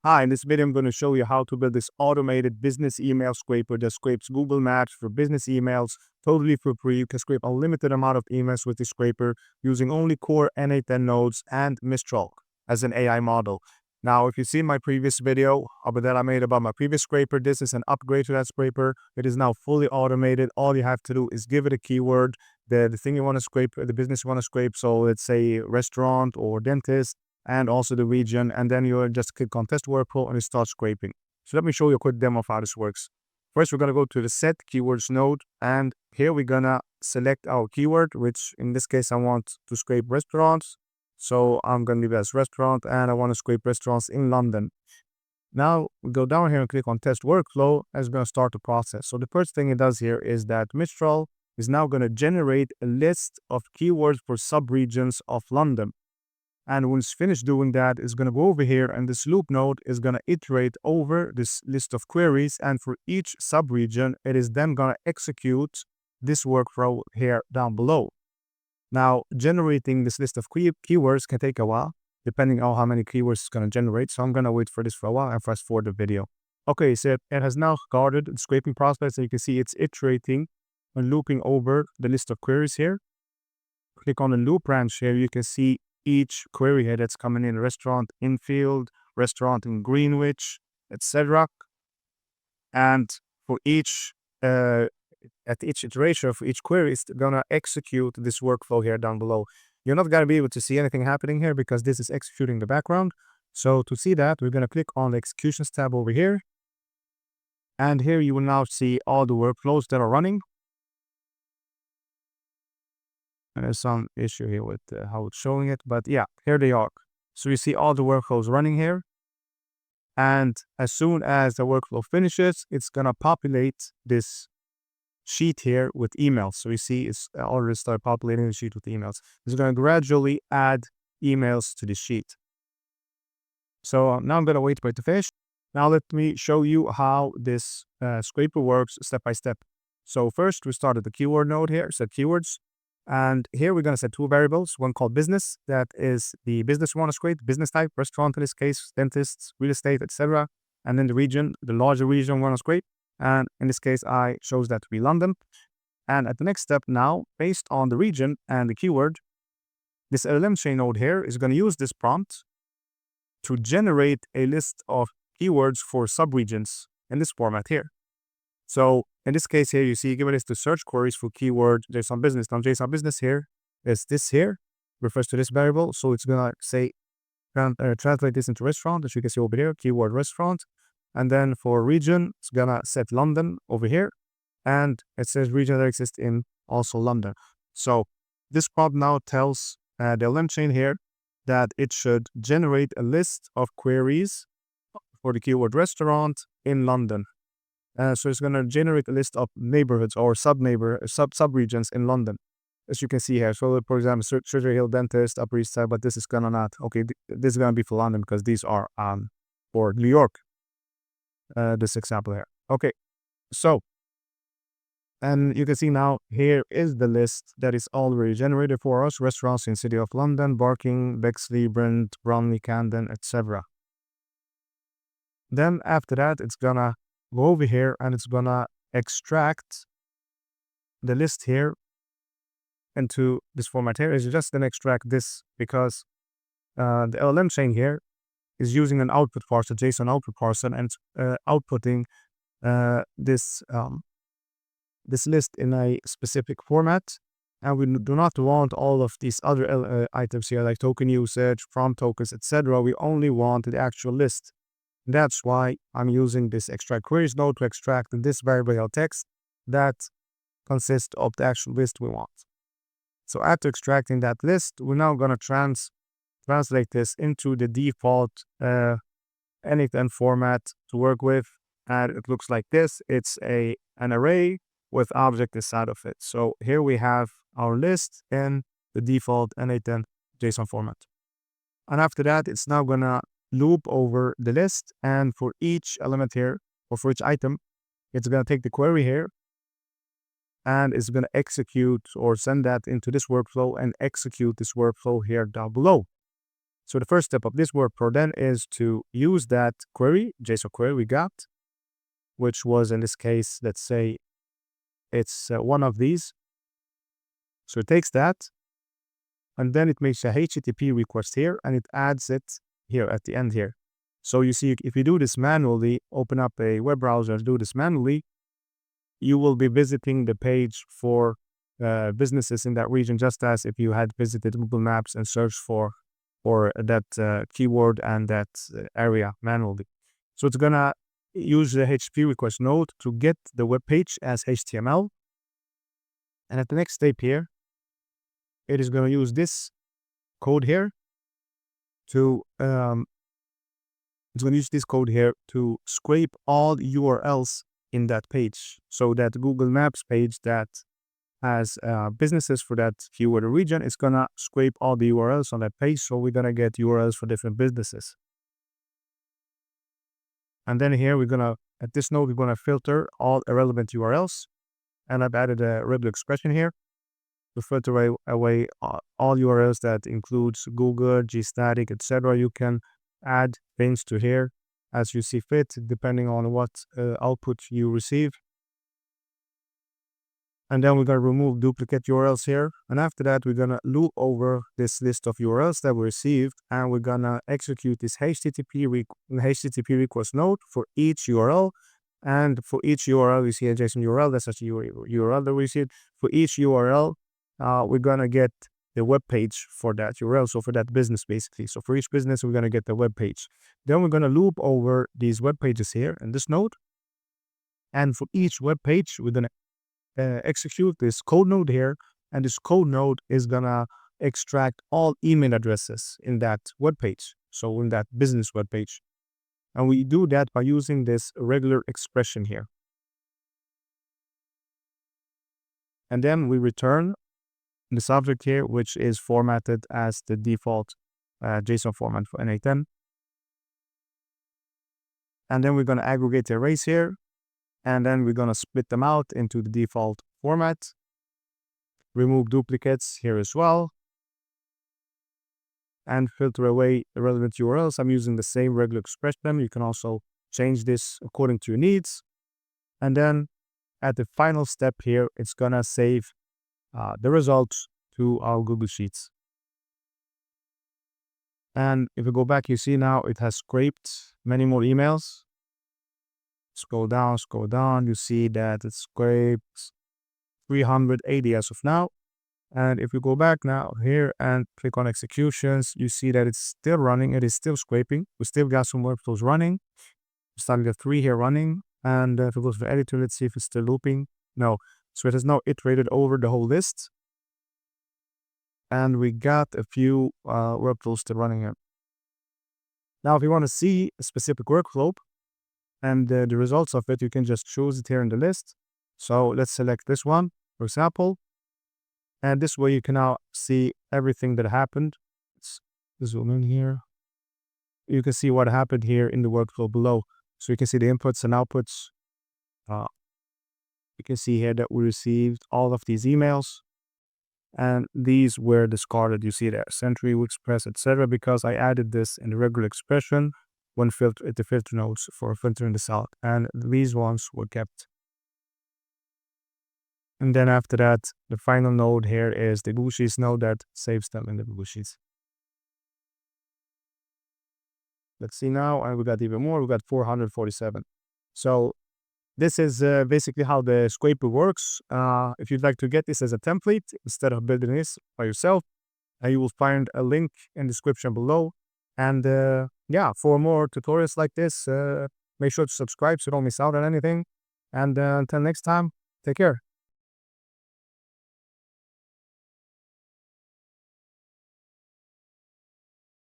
Hi, in this video, I'm going to show you how to build this automated business email scraper that scrapes Google Maps for business emails totally for free. You can scrape a limited amount of emails with the scraper using only core N8N nodes and Mistral as an AI model. Now, if you see my previous video that I made about my previous scraper, this is an upgrade to that scraper. It is now fully automated. All you have to do is give it a keyword, the thing you want to scrape, the business you want to scrape. So let's say restaurant or dentist, and also the region, and then you just click on test workflow and it starts scraping. So let me show you a quick demo of how this works. First, we're going to go to the set keywords node, and here we're going to select our keyword, which in this case I want to scrape restaurants. So I'm going to leave it as restaurant, and I want to scrape restaurants in London. Now we go down here and click on test workflow, and it's going to start the process. So the first thing it does here is that Mistral is now going to generate a list of keywords for subregions of London. And when it's finished doing that, it's going to go over here, and this loop node is going to iterate over this list of queries. And for each subregion, it is then going to execute this workflow here down below. Now, generating this list of keywords can take a while, depending on how many keywords it's going to generate. So I'm going to wait for this for a while and fast forward the video. Okay, so it has now started the scraping process. And you can see it's iterating and looping over the list of queries here. Click on the loop branch here. You can see each query here that's coming in: restaurant Enfield, restaurant in Greenwich, etc. And for each at each iteration for each query, it's gonna execute this workflow here down below. You're not gonna be able to see anything happening here because this is executing the background. So to see that, we're gonna click on the executions tab over here, and here you will now see all the workflows that are running. And there's some issue here with how it's showing it, but yeah, here they are. So you see all the workflows running here. And as soon as the workflow finishes, it's going to populate this sheet here with emails. So you see it's already started populating the sheet with emails. It's going to gradually add emails to the sheet. So now I'm going to wait for it to finish. Now let me show you how this scraper works step by step. So first we started the keyword node here, set keywords. And here we're going to set two variables, one called business, that is the business we want to scrape, business type, restaurant in this case, dentists, real estate, etc. And then the region, the larger region we want to scrape. And in this case, I chose that to be London. And at the next step now, based on the region and the keyword, this LLM chain node here is going to use this prompt to generate a list of keywords for subregions in this format here. So in this case here, you see, given us the search queries for keyword JSON business. Now JSON business here is this here, refers to this variable. So it's going to say, translate this into restaurant, as you can see over here, keyword restaurant. And then for region, it's going to set London over here. And it says region that exists in also London. So this prompt now tells the LM chain here that it should generate a list of queries for the keyword restaurant in London. So it's going to generate a list of neighborhoods or sub-regions in London, as you can see here. So for example, Surgery Hill Dentist, Upper East Side, but this is gonna not. Okay, this is gonna be for London because these are for New York. This example here. Okay, so and you can see now here is the list that is already generated for us: restaurants in City of London, Barking, Bexley, Brent, Bromley, Camden, etc. Then after that, it's gonna go over here and it's gonna extract the list here into this format here. It's just gonna extract this because the LLM chain here is using an output parser, JSON output parser, and it's outputting this list in a specific format. And we do not want all of these other items here, like token usage, prompt tokens, etc. We only want the actual list. That's why I'm using this extract queries node to extract this variable text that consists of the actual list we want. So after extracting that list, we're now going to translate this into the default N8N format to work with. And it looks like this. It's an array with object inside of it. So here we have our list in the default N8N JSON format. And after that, it's now going to loop over the list, and for each element here, or for each item, it's going to take the query here and it's going to execute or send that into this workflow and execute this workflow here down below. So the first step of this workflow then is to use that query, JSON query we got, which was in this case, let's say it's one of these. So it takes that, and then it makes a HTTP request here, and it adds it here at the end here. So you see, if you do this manually, open up a web browser and do this manually, you will be visiting the page for businesses in that region, just as if you had visited Google Maps and searched for that keyword and that area manually. So it's gonna use the HTTP request node to get the web page as HTML. And at the next step here, it is gonna use this code here to scrape all URLs in that page. So that Google Maps page that has businesses for that keyword or region is gonna scrape all the URLs on that page. So we're gonna get URLs for different businesses. And then here at this node, we're gonna filter all irrelevant URLs. And I've added a regular expression here to filter away all URLs that includes Google, GStatic, etc. You can add things to here as you see fit, depending on what output you receive. And then we're going to remove duplicate URLs here. And after that, we're going to loop over this list of URLs that we received. And we're going to execute this HTTP request node for each URL. And for each URL, you see a JSON URL. That's actually URL that we received. For each URL, we're going to get the web page for that URL. So for that business, basically. So for each business, we're going to get the web page. Then we're going to loop over these web pages here in this node. And for each web page, we're going to execute this code node here, and this code node is gonna extract all email addresses in that web page, so in that business web page. And we do that by using this regular expression here. And then we return the subject here, which is formatted as the default JSON format for N8N. And then we're gonna aggregate the arrays here. And then we're going to split them out into the default format. Remove duplicates here as well. And filter away irrelevant URLs. I'm using the same regular expression. You can also change this according to your needs. And then at the final step here, it's going to save the results to our Google Sheets. And if we go back, you see now it has scraped many more emails. Scroll down, you see that it scrapes 380 as of now. And if we go back now here and click on executions, you see that it's still running. It is still scraping. We still got some workflows running. We're starting the 3 here running. And if we go to the editor, let's see if it's still looping. No. So it has now iterated over the whole list. And we got a few workflows still running here. Now, if you want to see a specific workflow, and the results of it, you can just choose it here in the list. So let's select this one, for example. And this way you can now see everything that happened. Let's zoom in here. You can see what happened here in the workflow below. So you can see the inputs and outputs. You can see here that we received all of these emails. And these were discarded. You see there, Sentry, Express, etc. because I added this in the regular expression when the filter nodes for filtering this out, and these ones were kept. And then after that, the final node here is the Google Sheets node that saves them in the Google Sheets. Let's see now, and we got even more. We got 447. So this is basically how the scraper works. If you'd like to get this as a template instead of building this by yourself, you will find a link in the description below. And yeah, for more tutorials like this, make sure to subscribe so you don't miss out on anything. And until next time, take care.